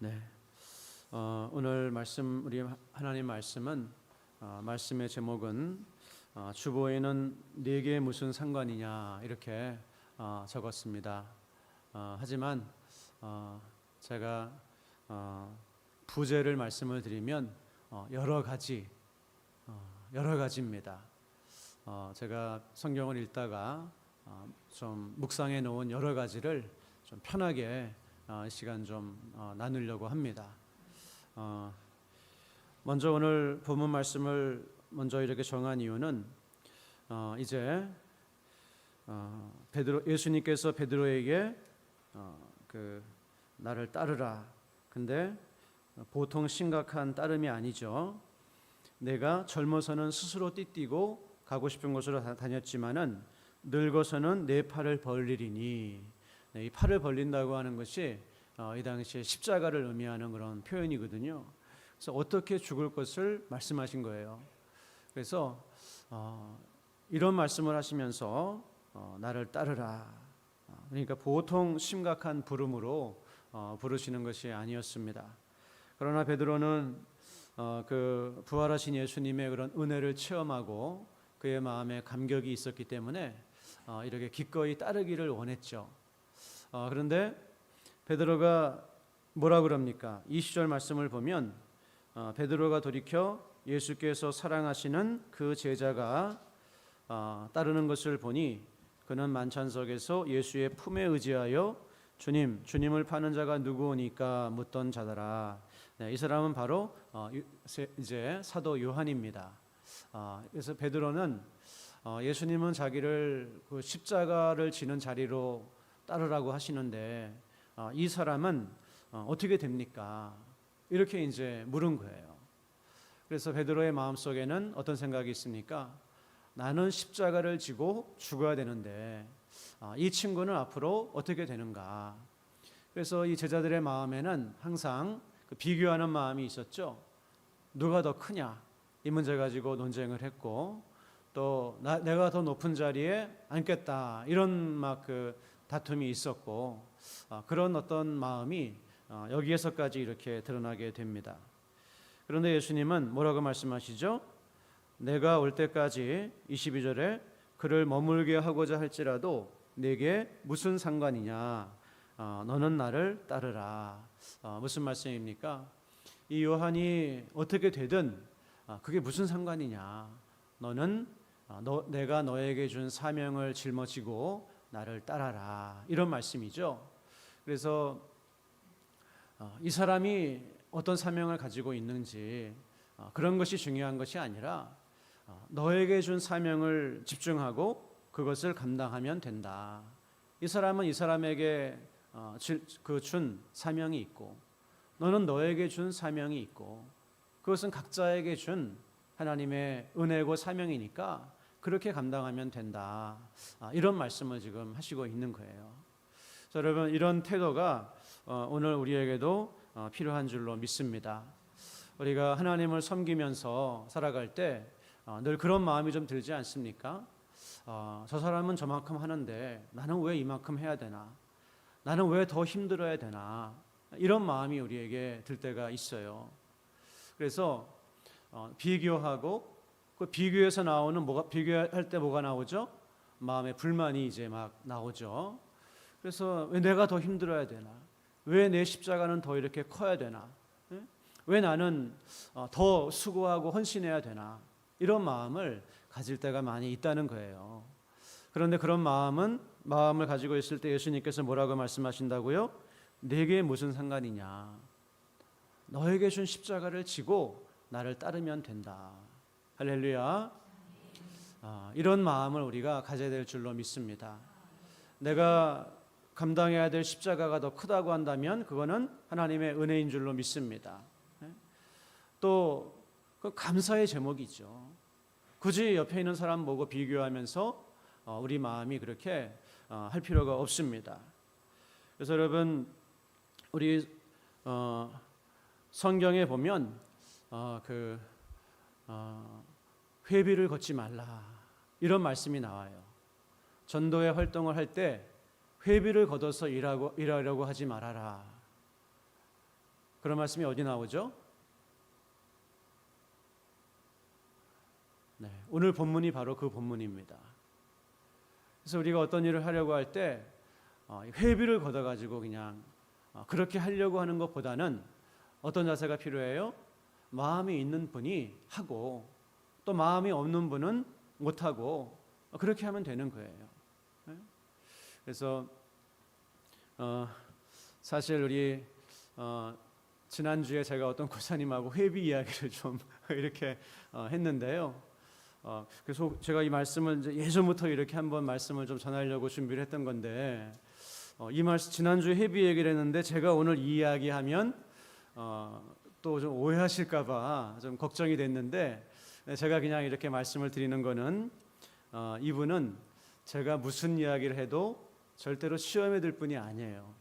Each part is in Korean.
네, 오늘 말씀 우리 하나님 말씀은 말씀의 제목은 주보에는 네게 무슨 상관이냐 이렇게 적었습니다. 하지만 제가 부제를 말씀을 드리면 여러 가지입니다. 제가 성경을 읽다가 좀 묵상해 놓은 여러 가지를 좀 편하게 이 시간 좀 나누려고 합니다. 먼저 오늘 본문 말씀을 먼저 이렇게 정한 이유는 이제 예수님께서 베드로에게 나를 따르라. 근데 보통 심각한 따름이 아니죠. 내가 젊어서는 스스로 띠뛰고 가고 싶은 곳으로 다녔지만은 늙어서는 내 팔을 벌리리니. 이 팔을 벌린다고 하는 것이 이 당시에 십자가를 의미하는 그런 표현이거든요. 그래서 어떻게 죽을 것을 말씀하신 거예요. 그래서 이런 말씀을 하시면서 나를 따르라. 그러니까 보통 심각한 부름으로 부르시는 것이 아니었습니다. 그러나 베드로는 그 부활하신 예수님의 그런 은혜를 체험하고 그의 마음에 감격이 있었기 때문에 이렇게 기꺼이 따르기를 원했죠. 그런데 베드로가 뭐라 그럽니까? 20절 말씀을 보면 베드로가 돌이켜 예수께서 사랑하시는 그 제자가 따르는 것을 보니 그는 만찬석에서 예수의 품에 의지하여 주님을 파는 자가 누구오니까 묻던 자더라. 이 사람은 바로 이제 사도 요한입니다. 그래서 베드로는 예수님은 자기를 그 십자가를 지는 자리로 따르라고 하시는데 이 사람은 어떻게 됩니까? 이렇게 이제 물은 거예요. 그래서 베드로의 마음속에는 어떤 생각이 있습니까? 나는 십자가를 지고 죽어야 되는데 이 친구는 앞으로 어떻게 되는가? 그래서 이 제자들의 마음에는 항상 비교하는 마음이 있었죠. 누가 더 크냐? 이 문제 가지고 논쟁을 했고 또 내가 더 높은 자리에 앉겠다 이런 막 다툼이 있었고 그런 어떤 마음이 여기에서까지 이렇게 드러나게 됩니다. 그런데 예수님은 뭐라고 말씀하시죠? 내가 올 때까지 22절에 그를 머물게 하고자 할지라도 내게 무슨 상관이냐? 너는 나를 따르라. 무슨 말씀입니까? 이 요한이 어떻게 되든 그게 무슨 상관이냐? 너는 내가 너에게 준 사명을 짊어지고 나를 따라라. 이런 말씀이죠. 그래서 이 사람이 어떤 사명을 가지고 있는지 그런 것이 중요한 것이 아니라 너에게 준 사명을 집중하고 그것을 감당하면 된다. 이 사람은 이 사람에게 준 사명이 있고 너는 너에게 준 사명이 있고 그것은 각자에게 준 하나님의 은혜고 사명이니까 그렇게 감당하면 된다. 이런 말씀을 지금 하시고 있는 거예요. 여러분 이런 태도가 오늘 우리에게도 필요한 줄로 믿습니다. 우리가 하나님을 섬기면서 살아갈 때 늘 그런 마음이 좀 들지 않습니까? 저 사람은 저만큼 하는데 나는 왜 이만큼 해야 되나? 나는 왜 더 힘들어야 되나? 이런 마음이 우리에게 들 때가 있어요. 그래서 비교하고 그 비교해서 나오는 비교할 때 뭐가 나오죠? 마음의 불만이 이제 막 나오죠. 그래서 왜 내가 더 힘들어야 되나? 왜 내 십자가는 더 이렇게 커야 되나? 왜 나는 더 수고하고 헌신해야 되나? 이런 마음을 가질 때가 많이 있다는 거예요. 그런데 그런 마음을 가지고 있을 때 예수님께서 뭐라고 말씀하신다고요? 내게 무슨 상관이냐? 너에게 준 십자가를 지고 나를 따르면 된다. 할렐루야. 이런 마음을 우리가 가져야 될 줄로 믿습니다. 내가 감당해야 될 십자가가 더 크다고 한다면 그거는 하나님의 은혜인 줄로 믿습니다. 또 그 감사의 제목이죠. 굳이 옆에 있는 사람 보고 비교하면서 우리 마음이 그렇게 할 필요가 없습니다. 그래서 여러분 우리 성경에 보면 회비를 걷지 말라 이런 말씀이 나와요. 전도의 활동을 할 때 회비를 걷어서 일하려고 하지 말아라. 그런 말씀이 어디 나오죠? 네, 오늘 본문이 바로 그 본문입니다. 그래서 우리가 어떤 일을 하려고 할 때 회비를 걷어가지고 그냥 그렇게 하려고 하는 것보다는 어떤 자세가 필요해요? 마음이 있는 분이 하고 또 마음이 없는 분은 못하고 그렇게 하면 되는 거예요. 그래서 사실 우리 지난주에 제가 어떤 고사님하고 회비 이야기를 좀 이렇게 했는데요. 그래서 제가 이 말씀을 이제 예전부터 이렇게 한번 말씀을 좀 전하려고 준비를 했던 건데 이 말씀 지난주에 회비 얘기를 했는데 제가 오늘 이 이야기하면 또 좀 오해하실까봐 좀 걱정이 됐는데 제가 그냥 이렇게 말씀을 드리는 거는 이분은 제가 무슨 이야기를 해도 절대로 시험에 들 분이 아니에요.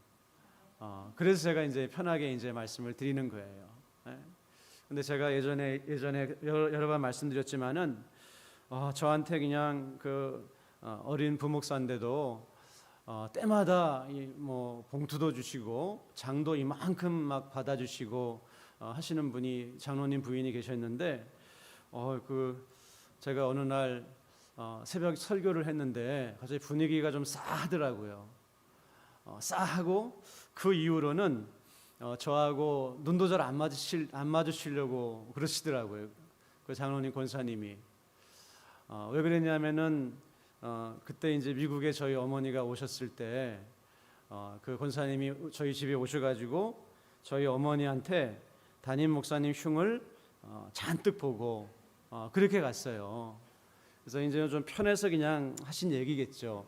그래서 제가 이제 편하게 이제 말씀을 드리는 거예요. 근데 제가 예전에 여러 번 말씀드렸지만은 저한테 그냥 그 어린 부목사인데도 때마다 뭐 봉투도 주시고 장도 이만큼 막 받아주시고 하시는 분이 장로님 부인이 계셨는데 제가 어느 날 새벽 설교를 했는데 갑자기 분위기가 좀 싸하더라고요. 싸하고 그 이후로는 저하고 눈도 잘 안 마주치려고 그러시더라고요. 그 장로님 권사님이 왜 그랬냐면은 그때 이제 미국에 저희 어머니가 오셨을 때 그 권사님이 저희 집에 오셔가지고 저희 어머니한테 담임 목사님 흉을 잔뜩 보고 그렇게 갔어요. 그래서 이제 좀 편해서 그냥 하신 얘기겠죠.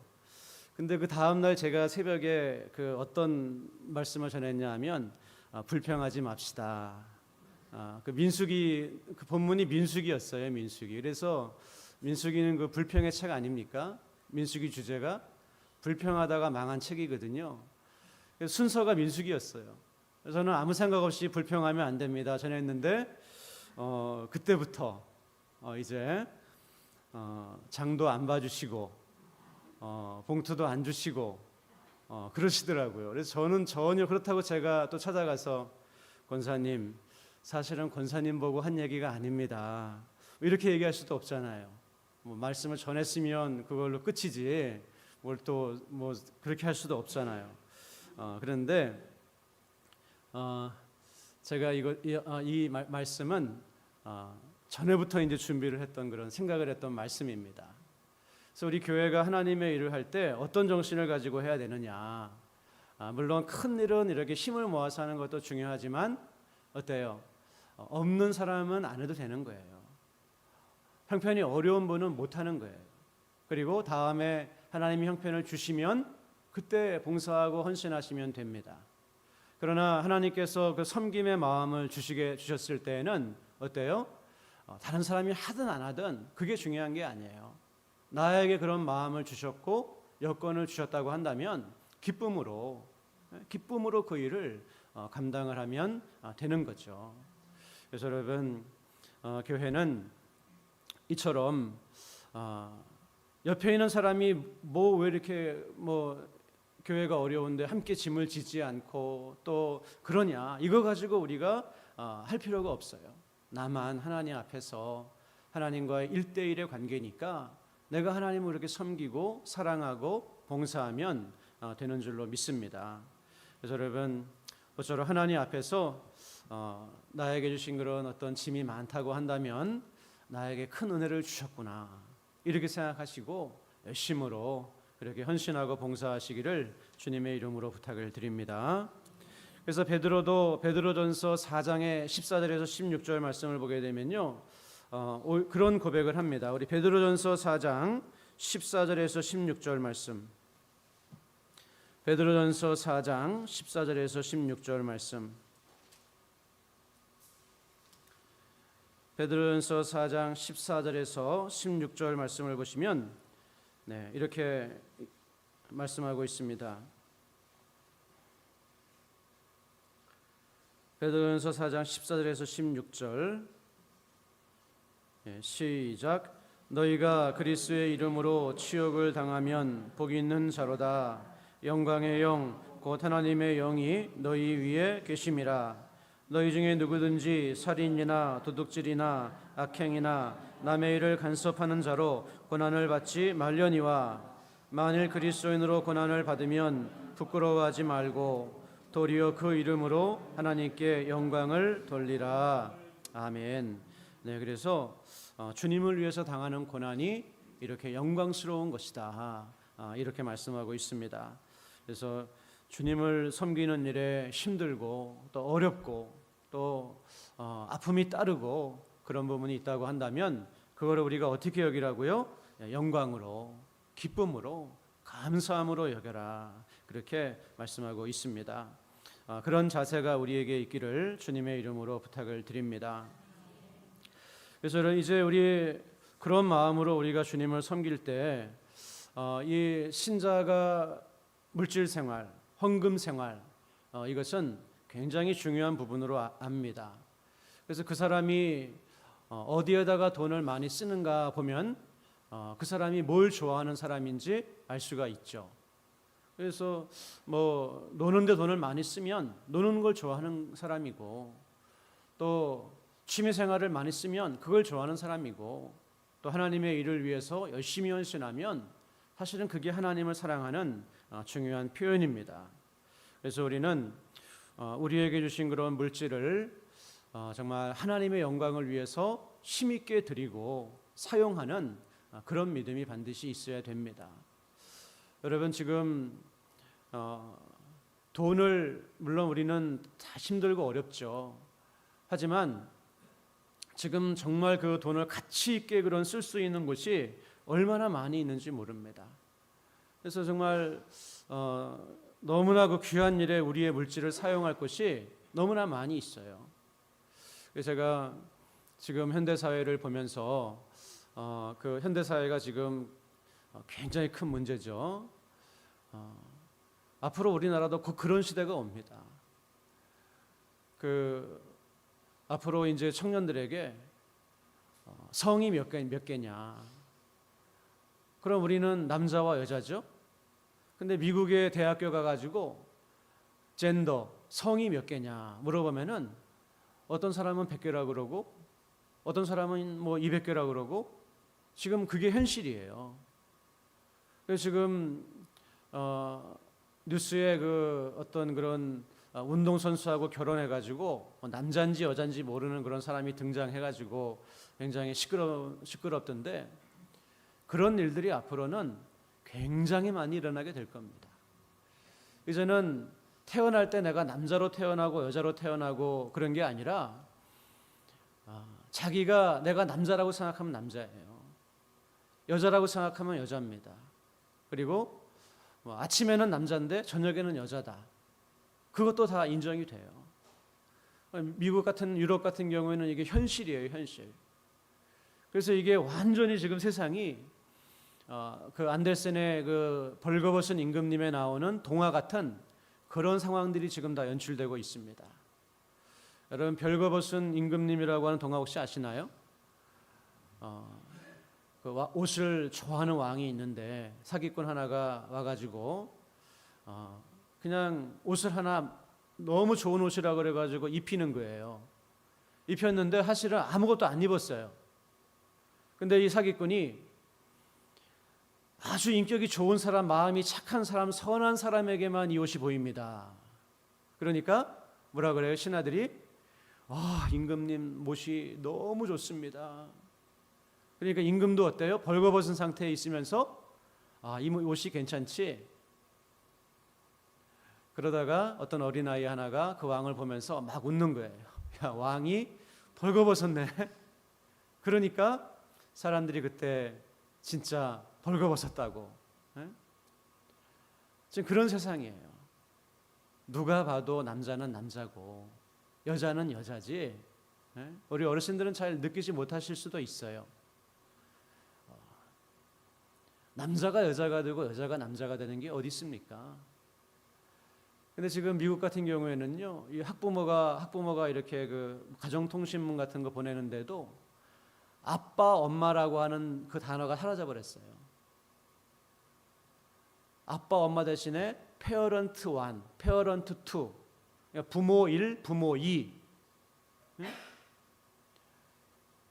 근데 그 다음 날 제가 새벽에 그 어떤 말씀을 전했냐면 불평하지 맙시다. 그 민수기 그 본문이 민수기였어요. 민수기. 그래서 민수기는 그 불평의 책 아닙니까? 민수기 주제가 불평하다가 망한 책이거든요. 그래서 순서가 민수기였어요. 그래서 저는 아무 생각 없이 불평하면 안 됩니다 전했는데 그때부터 이제 장도 안 봐주시고 봉투도 안 주시고 그러시더라고요. 그래서 저는 전혀 그렇다고 제가 또 찾아가서 권사님 사실은 권사님 보고 한 얘기가 아닙니다. 이렇게 얘기할 수도 없잖아요. 뭐 말씀을 전했으면 그걸로 끝이지 뭘 또 뭐 그렇게 할 수도 없잖아요. 그런데 제가 이 말씀은 전에부터 이제 준비를 했던 그런 생각을 했던 말씀입니다. 그래서 우리 교회가 하나님의 일을 할 때 어떤 정신을 가지고 해야 되느냐. 물론 큰 일은 이렇게 힘을 모아서 하는 것도 중요하지만 어때요? 없는 사람은 안 해도 되는 거예요. 형편이 어려운 분은 못 하는 거예요. 그리고 다음에 하나님이 형편을 주시면 그때 봉사하고 헌신하시면 됩니다. 그러나 하나님께서 그 섬김의 마음을 주셨을 때에는 어때요? 다른 사람이 하든 안 하든 그게 중요한 게 아니에요. 나에게 그런 마음을 주셨고 여건을 주셨다고 한다면 기쁨으로 그 일을 감당을 하면 되는 거죠. 그래서 여러분 교회는 이처럼 옆에 있는 사람이 뭐 왜 이렇게 뭐 교회가 어려운데 함께 짐을 지지 않고 또 그러냐 이거 가지고 우리가 할 필요가 없어요. 나만 하나님 앞에서 하나님과의 1대1의 관계니까 내가 하나님을 이렇게 섬기고 사랑하고 봉사하면 되는 줄로 믿습니다. 그래서 여러분 모쪼록 하나님 앞에서 나에게 주신 그런 어떤 짐이 많다고 한다면 나에게 큰 은혜를 주셨구나 이렇게 생각하시고 열심으로 그렇게 헌신하고 봉사하시기를 주님의 이름으로 부탁을 드립니다. 그래서 베드로전서 4장의 14절에서 16절 말씀을 보게 되면요 그런 고백을 합니다. 우리 베드로전서 4장 14절에서 16절 말씀. 베드로전서 4장 14절에서 16절 말씀. 베드로전서 4장 14절에서 16절 말씀을 보시면 이렇게 말씀하고 있습니다. 베드로전서 4장 14절에서 16절 시작. 너희가 그리스도의 이름으로 치욕을 당하면 복 있는 자로다. 영광의 영 곧 하나님의 영이 너희 위에 계심이라. 너희 중에 누구든지 살인이나 도둑질이나 악행이나 남의 일을 간섭하는 자로 고난을 받지 말려니와 만일 그리스도인으로 고난을 받으면 부끄러워하지 말고 도리어 그 이름으로 하나님께 영광을 돌리라. 아멘. 네, 그래서 주님을 위해서 당하는 고난이 이렇게 영광스러운 것이다. 이렇게 말씀하고 있습니다. 그래서 주님을 섬기는 일에 힘들고 또 어렵고 또 아픔이 따르고 그런 부분이 있다고 한다면 그거를 우리가 어떻게 여기라고요? 영광으로, 기쁨으로, 감사함으로 여겨라. 그렇게 말씀하고 있습니다. 그런 자세가 우리에게 있기를 주님의 이름으로 부탁을 드립니다. 그래서 이제 우리 그런 마음으로 우리가 주님을 섬길 때 이 신자가 물질 생활, 헌금 생활 이것은 굉장히 중요한 부분으로 압니다. 그래서 그 사람이 어디에다가 돈을 많이 쓰는가 보면 그 사람이 뭘 좋아하는 사람인지 알 수가 있죠. 그래서 뭐 노는데 돈을 많이 쓰면 노는 걸 좋아하는 사람이고 또 취미 생활을 많이 쓰면 그걸 좋아하는 사람이고 또 하나님의 일을 위해서 열심히 헌신하면 사실은 그게 하나님을 사랑하는 중요한 표현입니다. 그래서 우리는 우리에게 주신 그런 물질을 정말 하나님의 영광을 위해서 힘있게 드리고 사용하는 그런 믿음이 반드시 있어야 됩니다. 여러분 지금 돈을 물론 우리는 다 힘들고 어렵죠. 하지만 지금 정말 그 돈을 가치 있게 그런 쓸 수 있는 곳이 얼마나 많이 있는지 모릅니다. 그래서 정말 너무나 그 귀한 일에 우리의 물질을 사용할 곳이 너무나 많이 있어요. 그래서 제가 지금 현대 사회를 보면서 그 현대 사회가 지금 굉장히 큰 문제죠. 앞으로 우리나라도 곧 그런 시대가 옵니다. 앞으로 이제 청년들에게 성이 몇 개냐? 그럼 우리는 남자와 여자죠. 근데 미국의 대학교 가가지고 젠더 성이 몇 개냐 물어보면은 어떤 사람은 100개라 그러고 어떤 사람은 뭐 200개라 그러고 지금 그게 현실이에요. 그래서 지금 뉴스에 그 어떤 그런 운동선수하고 결혼해가지고 남자인지 여자인지 모르는 그런 사람이 등장해가지고 굉장히 시끄럽던데 그런 일들이 앞으로는 굉장히 많이 일어나게 될 겁니다. 이제는 태어날 때 내가 남자로 태어나고 여자로 태어나고 그런 게 아니라 자기가 내가 남자라고 생각하면 남자예요. 여자라고 생각하면 여자입니다. 그리고 아침에는 남자인데 저녁에는 여자다. 그것도 다 인정이 돼요. 미국 같은 유럽 같은 경우에는 이게 현실이에요, 현실. 그래서 이게 완전히 지금 세상이 그 안데센의 그 벌거벗은 임금님에 나오는 동화 같은 그런 상황들이 지금 다 연출되고 있습니다. 여러분 벌거벗은 임금님이라고 하는 동화 혹시 아시나요? 그 옷을 좋아하는 왕이 있는데 사기꾼 하나가 와가지고 그냥 옷을 하나 너무 좋은 옷이라 그래가지고 입히는 거예요. 입혔는데 사실은 아무것도 안 입었어요. 근데 이 사기꾼이 아주 인격이 좋은 사람, 마음이 착한 사람, 선한 사람에게만 이 옷이 보입니다. 그러니까 뭐라 그래요? 신하들이 임금님 옷이 너무 좋습니다. 그러니까 임금도 어때요? 벌거벗은 상태에 있으면서 이 옷이 괜찮지? 그러다가 어떤 어린아이 하나가 그 왕을 보면서 막 웃는 거예요. 야, 왕이 벌거벗었네. 그러니까 사람들이 그때 진짜 벌거벗었다고. 지금 그런 세상이에요. 누가 봐도 남자는 남자고 여자는 여자지. 우리 어르신들은 잘 느끼지 못하실 수도 있어요. 남자가 여자가 되고 여자가 남자가 되는 게 어디 있습니까? 근데 지금 미국 같은 경우에는요, 이 학부모가 이렇게 그 가정통신문 같은 거 보내는데도 아빠, 엄마라고 하는 그 단어가 사라져 버렸어요. 아빠, 엄마 대신에 페어런트 1, 페어런트 2, 부모 1, 부모 2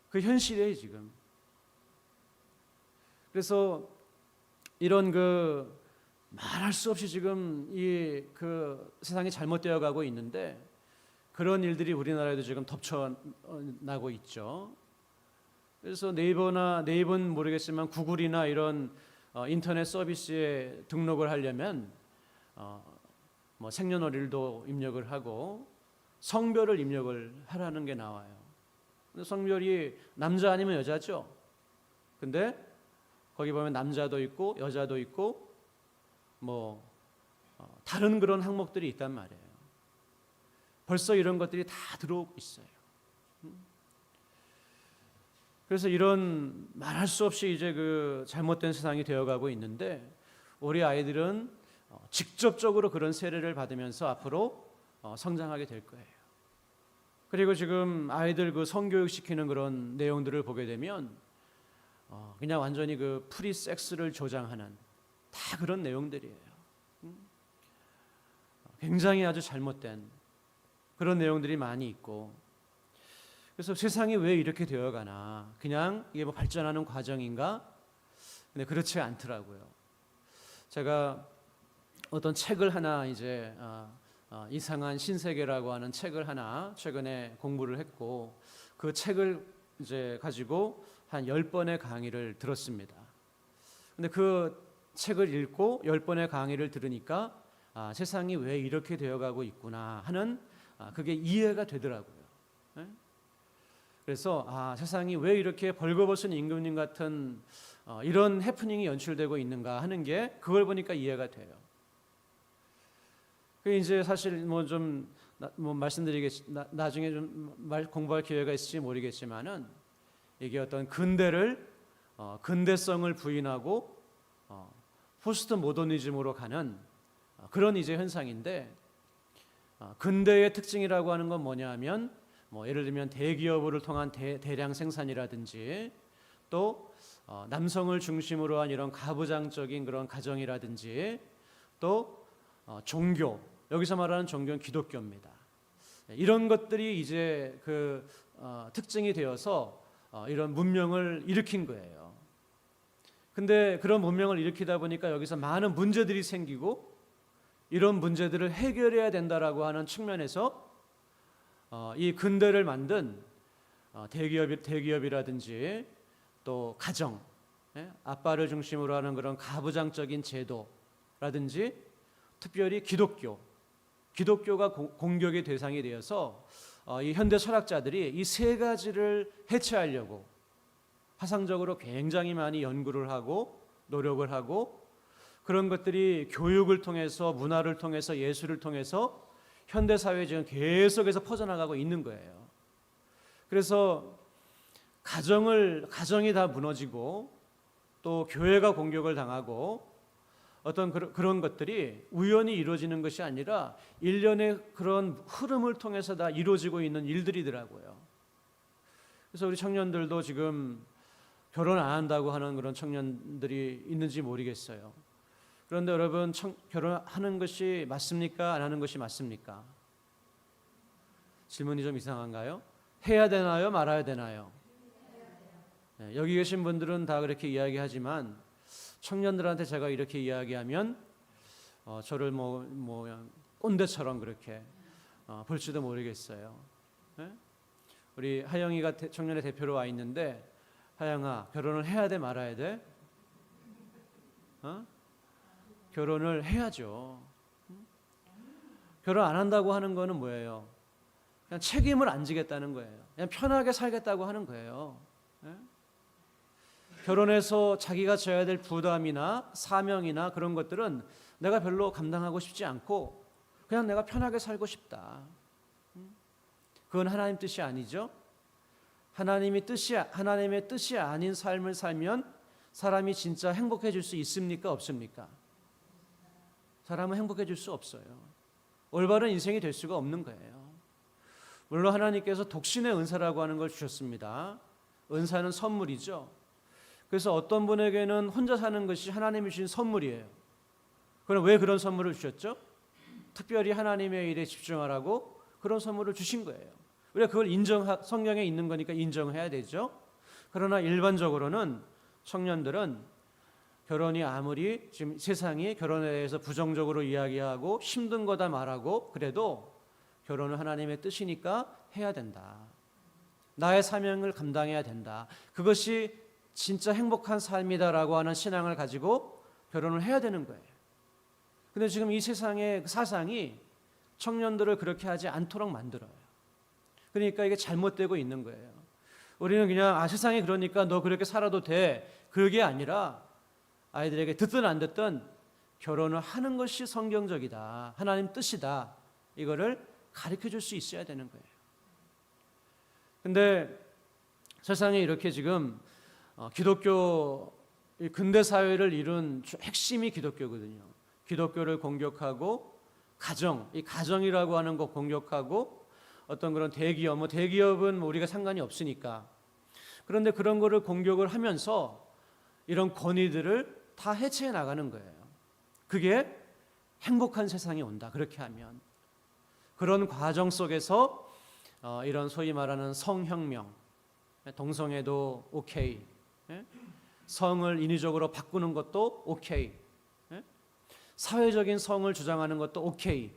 그 현실이에요 지금. 그래서 이런 그 말할 수 없이 지금 이 그 세상이 잘못되어 가고 있는데 그런 일들이 우리나라에도 지금 덮쳐나고 있죠. 그래서 네이버는 모르겠지만 구글이나 이런 인터넷 서비스에 등록을 하려면 뭐 생년월일도 입력을 하고 성별을 입력을 하라는 게 나와요. 근데 성별이 남자 아니면 여자죠. 근데 거기 보면 남자도 있고 여자도 있고 뭐 다른 그런 항목들이 있단 말이에요. 벌써 이런 것들이 다 들어오고 있어요. 그래서 이런 말할 수 없이 이제 그 잘못된 세상이 되어가고 있는데 우리 아이들은 직접적으로 그런 세례를 받으면서 앞으로 성장하게 될 거예요. 그리고 지금 아이들 그 성교육 시키는 그런 내용들을 보게 되면 그냥 완전히 그 프리섹스를 조장하는 다 그런 내용들이에요. 굉장히 아주 잘못된 그런 내용들이 많이 있고, 그래서 세상이 왜 이렇게 되어가나, 그냥 이게 뭐 발전하는 과정인가? 근데 그렇지 않더라고요. 제가 어떤 책을 하나 이제 이상한 신세계라고 하는 책을 하나 최근에 공부를 했고, 그 책을 이제 가지고 한 10번의 강의를 들었습니다. 근데 그 책을 읽고 10번의 강의를 들으니까 세상이 왜 이렇게 되어가고 있구나 하는 그게 이해가 되더라고요. 그래서 세상이 왜 이렇게 벌거벗은 임금님 같은 이런 해프닝이 연출되고 있는가 하는 게 그걸 보니까 이해가 돼요. 그 이제 사실 뭐 좀 나중에 좀 공부할 기회가 있을지 모르겠지만은 이게 어떤 근대성을 부인하고 포스트 모더니즘으로 가는 그런 이제 현상인데, 근대의 특징이라고 하는 건 뭐냐하면 뭐 예를 들면 대기업을 통한 대량 생산이라든지 또 남성을 중심으로 한 이런 가부장적인 그런 가정이라든지 또 종교, 여기서 말하는 종교는 기독교입니다. 이런 것들이 이제 그 특징이 되어서 이런 문명을 일으킨 거예요. 근데 그런 문명을 일으키다 보니까 여기서 많은 문제들이 생기고 이런 문제들을 해결해야 된다라고 하는 측면에서 이 근대를 만든 대기업이라든지 또 가정, 아빠를 중심으로 하는 그런 가부장적인 제도라든지 특별히 기독교가 공격의 대상이 되어서 이 현대 철학자들이 이 세 가지를 해체하려고 파상적으로 굉장히 많이 연구를 하고 노력을 하고, 그런 것들이 교육을 통해서 문화를 통해서 예술을 통해서 현대 사회에 지금 계속해서 퍼져나가고 있는 거예요. 그래서 가정이 다 무너지고 또 교회가 공격을 당하고 어떤 그런 것들이 우연히 이루어지는 것이 아니라 일련의 그런 흐름을 통해서 다 이루어지고 있는 일들이더라고요. 그래서 우리 청년들도 지금 결혼 안 한다고 하는 그런 청년들이 있는지 모르겠어요. 그런데 여러분, 결혼하는 것이 맞습니까? 안 하는 것이 맞습니까? 질문이 좀 이상한가요? 해야 되나요? 말아야 되나요? 네, 여기 계신 분들은 다 그렇게 이야기하지만 청년들한테 제가 이렇게 이야기하면 저를 뭐 꼰대처럼 그렇게 볼지도 모르겠어요. 네? 우리 하영이가 청년의 대표로 와 있는데, 하영아, 결혼을 해야 돼 말아야 돼? 결혼을 해야죠. 결혼 안 한다고 하는 거는 뭐예요? 그냥 책임을 안 지겠다는 거예요. 그냥 편하게 살겠다고 하는 거예요. 결혼해서 자기가 져야 될 부담이나 사명이나 그런 것들은 내가 별로 감당하고 싶지 않고 그냥 내가 편하게 살고 싶다. 그건 하나님 뜻이 아니죠. 하나님의 뜻이 아닌 삶을 살면 사람이 진짜 행복해질 수 있습니까? 없습니까? 사람은 행복해질 수 없어요. 올바른 인생이 될 수가 없는 거예요. 물론 하나님께서 독신의 은사라고 하는 걸 주셨습니다. 은사는 선물이죠. 그래서 어떤 분에게는 혼자 사는 것이 하나님이 주신 선물이에요. 그럼 왜 그런 선물을 주셨죠? 특별히 하나님의 일에 집중하라고 그런 선물을 주신 거예요. 우리가 그걸 성경에 있는 거니까 인정해야 되죠. 그러나 일반적으로는 청년들은 결혼이 아무리 지금 세상이 결혼에 대해서 부정적으로 이야기하고 힘든 거다 말하고 그래도 결혼은 하나님의 뜻이니까 해야 된다. 나의 사명을 감당해야 된다. 그것이 진짜 행복한 삶이다라고 하는 신앙을 가지고 결혼을 해야 되는 거예요. 근데 지금 이 세상의 사상이 청년들을 그렇게 하지 않도록 만들어요. 그러니까 이게 잘못되고 있는 거예요. 우리는 그냥 세상이 그러니까 너 그렇게 살아도 돼. 그게 아니라 아이들에게 듣든 안 듣든 결혼을 하는 것이 성경적이다. 하나님 뜻이다. 이거를 가르쳐 줄 수 있어야 되는 거예요. 근데 세상에 이렇게 지금 기독교 근대 사회를 이룬 핵심이 기독교거든요. 기독교를 공격하고 이 가정이라고 하는 거 공격하고 어떤 그런 대기업은 우리가 상관이 없으니까. 그런데 그런 거를 공격을 하면서 이런 권위들을 다 해체해 나가는 거예요. 그게 행복한 세상이 온다. 그렇게 하면 그런 과정 속에서 이런 소위 말하는 성혁명, 동성애도 오케이, 성을 인위적으로 바꾸는 것도 오케이, 사회적인 성을 주장하는 것도 오케이.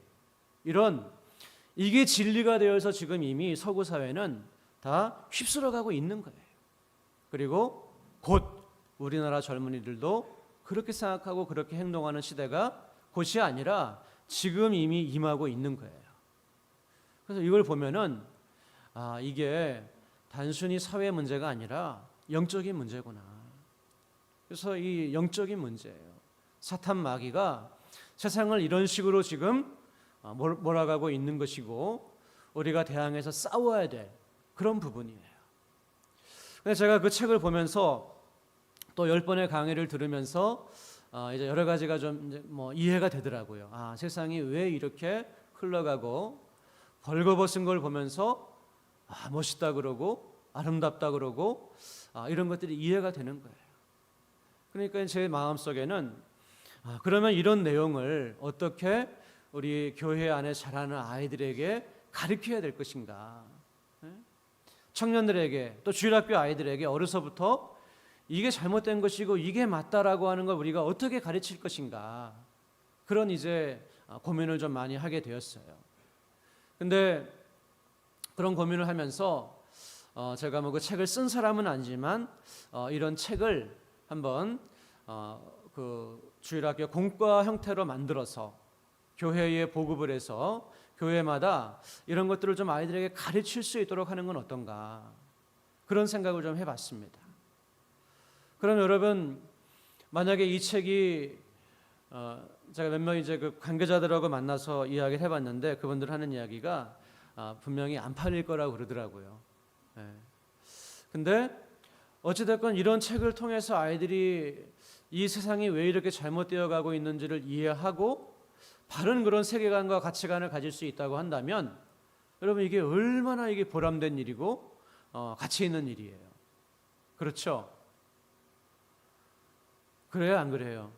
이게 진리가 되어서 지금 이미 서구 사회는 다 휩쓸어가고 있는 거예요. 그리고 곧 우리나라 젊은이들도 그렇게 생각하고 그렇게 행동하는 시대가 곧이 아니라 지금 이미 임하고 있는 거예요. 그래서 이걸 보면은 이게 단순히 사회 문제가 아니라 영적인 문제구나. 그래서 이 영적인 문제예요. 사탄 마귀가 세상을 이런 식으로 지금 몰아가고 있는 것이고 우리가 대항해서 싸워야 될 그런 부분이에요. 그래서 제가 그 책을 보면서 또 10번의 강의를 들으면서 이제 여러 가지가 좀 이제 이해가 되더라고요. 세상이 왜 이렇게 흘러가고 벌거벗은 걸 보면서 멋있다 그러고 아름답다 그러고 이런 것들이 이해가 되는 거예요. 그러니까 제 마음속에는 그러면 이런 내용을 어떻게 우리 교회 안에 자라는 아이들에게 가르쳐야 될 것인가? 청년들에게 또 주일학교 아이들에게 어려서부터 이게 잘못된 것이고 이게 맞다라고 하는 걸 우리가 어떻게 가르칠 것인가? 그런 이제 고민을 좀 많이 하게 되었어요. 근데 그런 고민을 하면서 제가 그 책을 쓴 사람은 아니지만 이런 책을 한번 그 주일학교 공과 형태로 만들어서 교회에 보급을 해서 교회마다 이런 것들을 좀 아이들에게 가르칠 수 있도록 하는 건 어떤가? 그런 생각을 좀 해봤습니다. 그럼 여러분 만약에 이 책이 제가 몇 명 이제 그 관계자들하고 만나서 이야기를 해봤는데 그분들 하는 이야기가 분명히 안 팔릴 거라고 그러더라고요. 근데 어찌됐건 이런 책을 통해서 아이들이 이 세상이 왜 이렇게 잘못되어 가고 있는지를 이해하고 바른 그런 세계관과 가치관을 가질 수 있다고 한다면 여러분 이게 얼마나 이게 보람된 일이고 가치 있는 일이에요. 그렇죠? 그래요, 안 그래요?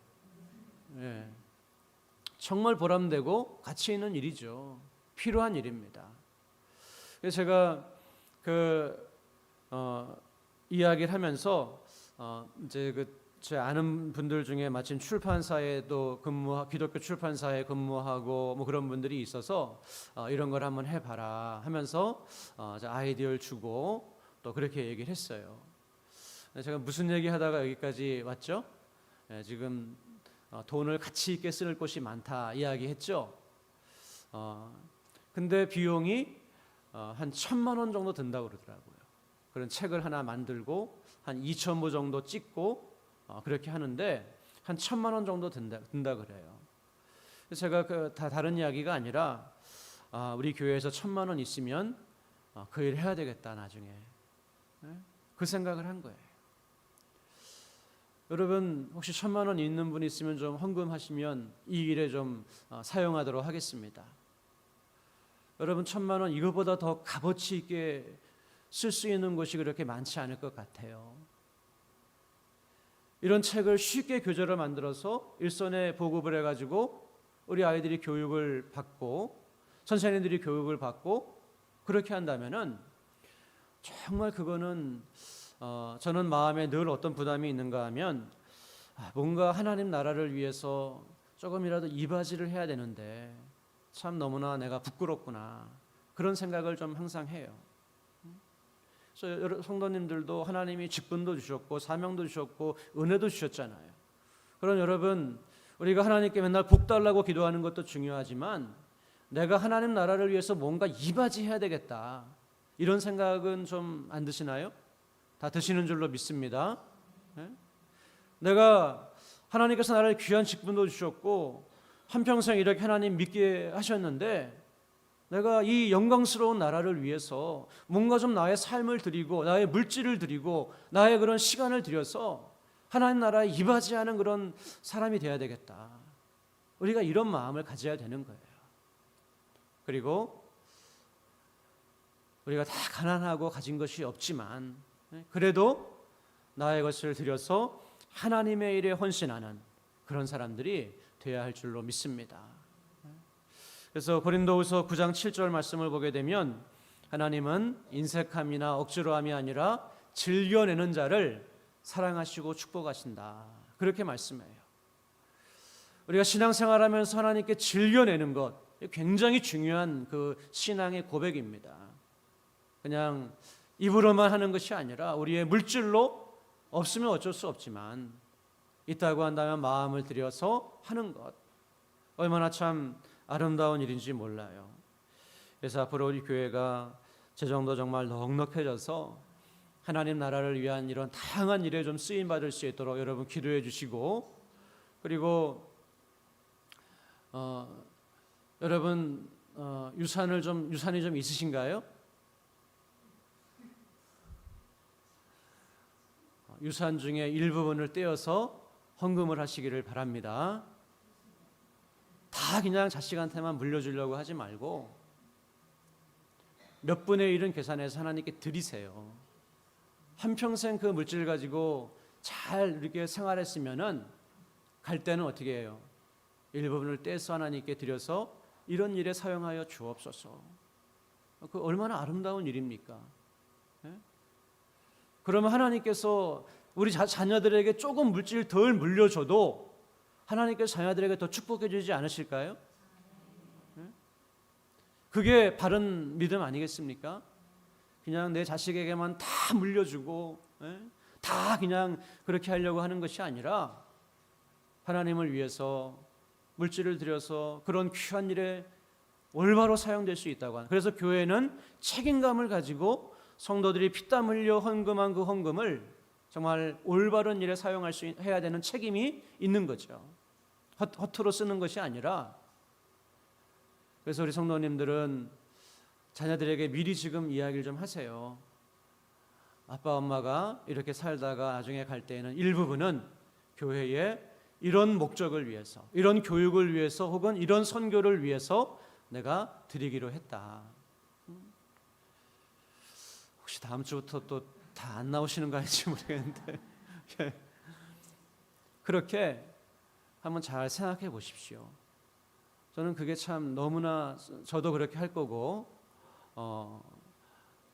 정말 보람되고 가치 있는 일이죠. 필요한 일입니다. 그래서 제가 이야기를 하면서 이제 제 아는 분들 중에 마침 출판사에도 기독교 출판사에 근무하고 그런 분들이 있어서 이런 걸 한번 해봐라 하면서 아이디어를 주고 또 그렇게 얘기를 했어요. 제가 무슨 얘기하다가 여기까지 왔죠? 지금 돈을 가치 있게 쓸 곳이 많다 이야기했죠. 근데 비용이 한 1,000만 원 정도 든다고 그러더라고요. 그런 책을 하나 만들고 한 2,000부 정도 찍고 그렇게 하는데 한 1,000만 원 정도 든다 그래요. 그래서 제가 다 다른 이야기가 아니라 우리 교회에서 1,000만 원 있으면 그 일 해야 되겠다 나중에. 그 생각을 한 거예요. 여러분 혹시 1,000만 원 있는 분 있으면 좀 헌금하시면 이 일에 좀 사용하도록 하겠습니다. 여러분 1,000만 원 이거보다 더 값어치 있게 쓸 수 있는 곳이 그렇게 많지 않을 것 같아요. 이런 책을 쉽게 교재로 만들어서 일선에 보급을 해가지고 우리 아이들이 교육을 받고 선생님들이 교육을 받고 그렇게 한다면은 정말 그거는 저는 마음에 늘 어떤 부담이 있는가 하면 뭔가 하나님 나라를 위해서 조금이라도 이바지를 해야 되는데 참 너무나 내가 부끄럽구나, 그런 생각을 좀 항상 해요. 그래서 성도님들도 하나님이 직분도 주셨고 사명도 주셨고 은혜도 주셨잖아요. 그럼 여러분, 우리가 하나님께 맨날 복 달라고 기도하는 것도 중요하지만 내가 하나님 나라를 위해서 뭔가 이바지해야 되겠다, 이런 생각은 좀 안 드시나요? 다 드시는 줄로 믿습니다. 내가 하나님께서 나를 귀한 직분도 주셨고 한평생 이렇게 하나님 믿게 하셨는데 내가 이 영광스러운 나라를 위해서 뭔가 좀 나의 삶을 드리고 나의 물질을 드리고 나의 그런 시간을 들여서 하나님 나라에 이바지하는 그런 사람이 되어야 되겠다. 우리가 이런 마음을 가져야 되는 거예요. 그리고 우리가 다 가난하고 가진 것이 없지만 그래도 나의 것을 들여서 하나님의 일에 헌신하는 그런 사람들이 되어야 할 줄로 믿습니다. 그래서 고린도후서 9장 7절 말씀을 보게 되면 하나님은 인색함이나 억지로함이 아니라 즐겨내는 자를 사랑하시고 축복하신다, 그렇게 말씀해요. 우리가 신앙생활하면서 하나님께 즐겨내는 것, 굉장히 중요한 그 신앙의 고백입니다. 그냥 입으로만 하는 것이 아니라 우리의 물질로 없으면 어쩔 수 없지만 있다고 한다면 마음을 들여서 하는 것, 얼마나 참 아름다운 일인지 몰라요. 그래서 앞으로 우리 교회가 재정도 정말 넉넉해져서 하나님 나라를 위한 이런 다양한 일에 좀 쓰임 받을 수 있도록 여러분 기도해 주시고, 그리고 여러분 유산이 좀 있으신가요? 유산 중에 일부분을 떼어서 헌금을 하시기를 바랍니다. 다 그냥 자식한테만 물려주려고 하지 말고 몇 분의 1은 계산해서 하나님께 드리세요. 한평생 그 물질 가지고 잘 이렇게 생활했으면은 갈 때는 어떻게 해요? 일부분을 떼서 하나님께 드려서 이런 일에 사용하여 주옵소서. 그 얼마나 아름다운 일입니까? 그러면 하나님께서 우리 자녀들에게 조금 물질 덜 물려줘도 하나님께서 자녀들에게 더 축복해 주지 않으실까요? 그게 바른 믿음 아니겠습니까? 그냥 내 자식에게만 다 물려주고 다 그냥 그렇게 하려고 하는 것이 아니라 하나님을 위해서 물질을 들여서 그런 귀한 일에 올바로 사용될 수 있다고 하는. 그래서 교회는 책임감을 가지고 성도들이 피땀 흘려 헌금한 그 헌금을 정말 올바른 일에 사용할 수 해야 되는 책임이 있는 거죠. 허투루 쓰는 것이 아니라. 그래서 우리 성도님들은 자녀들에게 미리 지금 이야기를 좀 하세요. 아빠 엄마가 이렇게 살다가 나중에 갈 때에는 일부분은 교회에 이런 목적을 위해서, 이런 교육을 위해서 혹은 이런 선교를 위해서 내가 드리기로 했다. 혹시 다음 주부터 또 다 안 나오시는 거 아닌지 모르겠는데 그렇게 한번 잘 생각해 보십시오. 저는 그게 참 너무나, 저도 그렇게 할 거고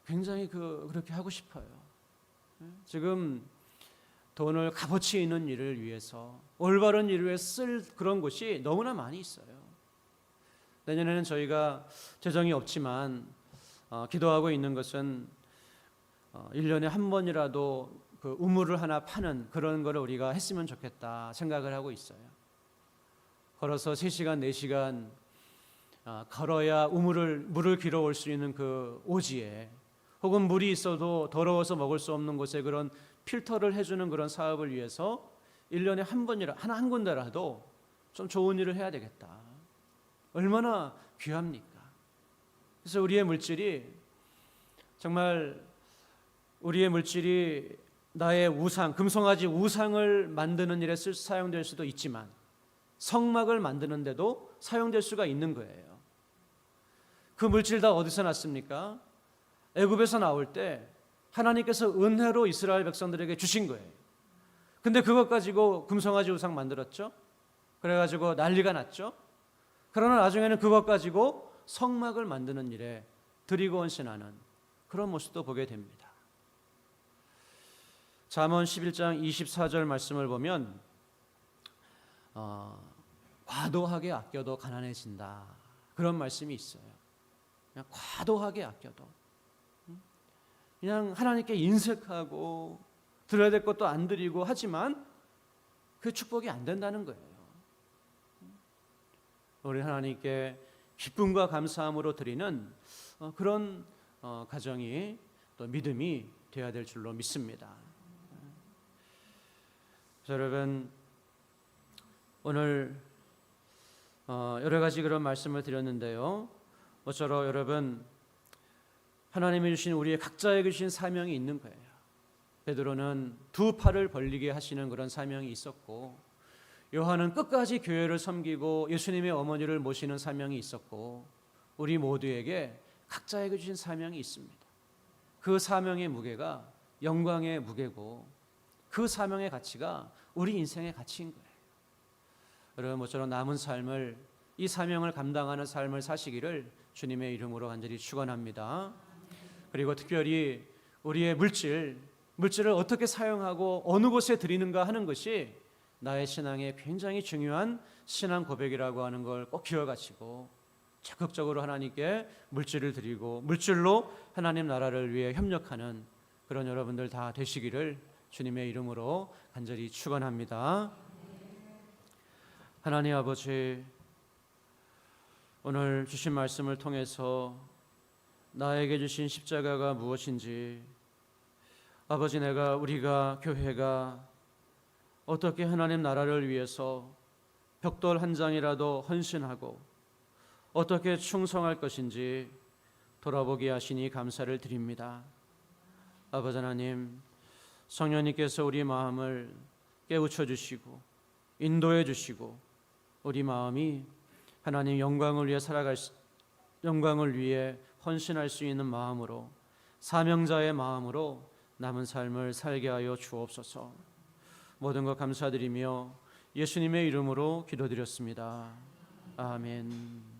굉장히 그렇게 하고 싶어요. 지금 돈을 값어치 있는 일을 위해서, 올바른 일을 위해 쓸 그런 곳이 너무나 많이 있어요. 내년에는 저희가 재정이 없지만 기도하고 있는 것은 1년에 한 번이라도 그 우물을 하나 파는 그런 거를 우리가 했으면 좋겠다 생각을 하고 있어요. 걸어서 3시간, 4시간 걸어야 물을 길어올 수 있는 그 오지에, 혹은 물이 있어도 더러워서 먹을 수 없는 곳에 그런 필터를 해주는 그런 사업을 위해서 1년에 한 번이라, 한 군데라도 좀 좋은 일을 해야 되겠다. 얼마나 귀합니까? 그래서 우리의 물질이 나의 우상, 금송아지 우상을 만드는 일에 사용될 수도 있지만 성막을 만드는 데도 사용될 수가 있는 거예요. 그 물질 다 어디서 났습니까? 애굽에서 나올 때 하나님께서 은혜로 이스라엘 백성들에게 주신 거예요. 근데 그것 가지고 금송아지 우상 만들었죠. 그래가지고 난리가 났죠. 그러나 나중에는 그것 가지고 성막을 만드는 일에 드리고 헌신하는 그런 모습도 보게 됩니다. 잠언 11장 24절 말씀을 보면 과도하게 아껴도 가난해진다, 그런 말씀이 있어요. 그냥 과도하게 아껴도, 그냥 하나님께 인색하고 드려야 될 것도 안 드리고 하지만 그 축복이 안 된다는 거예요. 우리 하나님께 기쁨과 감사함으로 드리는 그런 가정이 또 믿음이 되어야 될 줄로 믿습니다. 여러분, 오늘 여러 가지 그런 말씀을 드렸는데요, 모쪼록 여러분, 하나님이 주신 우리의 각자에게 주신 사명이 있는 거예요. 베드로는 두 팔을 벌리게 하시는 그런 사명이 있었고, 요한은 끝까지 교회를 섬기고 예수님의 어머니를 모시는 사명이 있었고, 우리 모두에게 각자에게 주신 사명이 있습니다. 그 사명의 무게가 영광의 무게고, 그 사명의 가치가 우리 인생의 가치인 거예요. 여러분, 모처럼 남은 삶을, 이 사명을 감당하는 삶을 사시기를 주님의 이름으로 간절히 축원합니다. 그리고 특별히 우리의 물질을 어떻게 사용하고 어느 곳에 드리는가 하는 것이 나의 신앙에 굉장히 중요한 신앙 고백이라고 하는 걸 꼭 기억하시고, 적극적으로 하나님께 물질을 드리고 물질로 하나님 나라를 위해 협력하는 그런 여러분들 다 되시기를 주님의 이름으로 간절히 축원합니다. 하나님 아버지, 오늘 주신 말씀을 통해서 나에게 주신 십자가가 무엇인지, 아버지, 우리가 교회가 어떻게 하나님 나라를 위해서 벽돌 한 장이라도 헌신하고 어떻게 충성할 것인지 돌아보게 하시니 감사를 드립니다. 아버지 하나님, 성령님께서 우리 마음을 깨우쳐 주시고 인도해 주시고, 우리 마음이 하나님 영광을 위해 헌신할 수 있는 마음으로, 사명자의 마음으로 남은 삶을 살게 하여 주옵소서. 모든 것 감사드리며 예수님의 이름으로 기도드렸습니다. 아멘.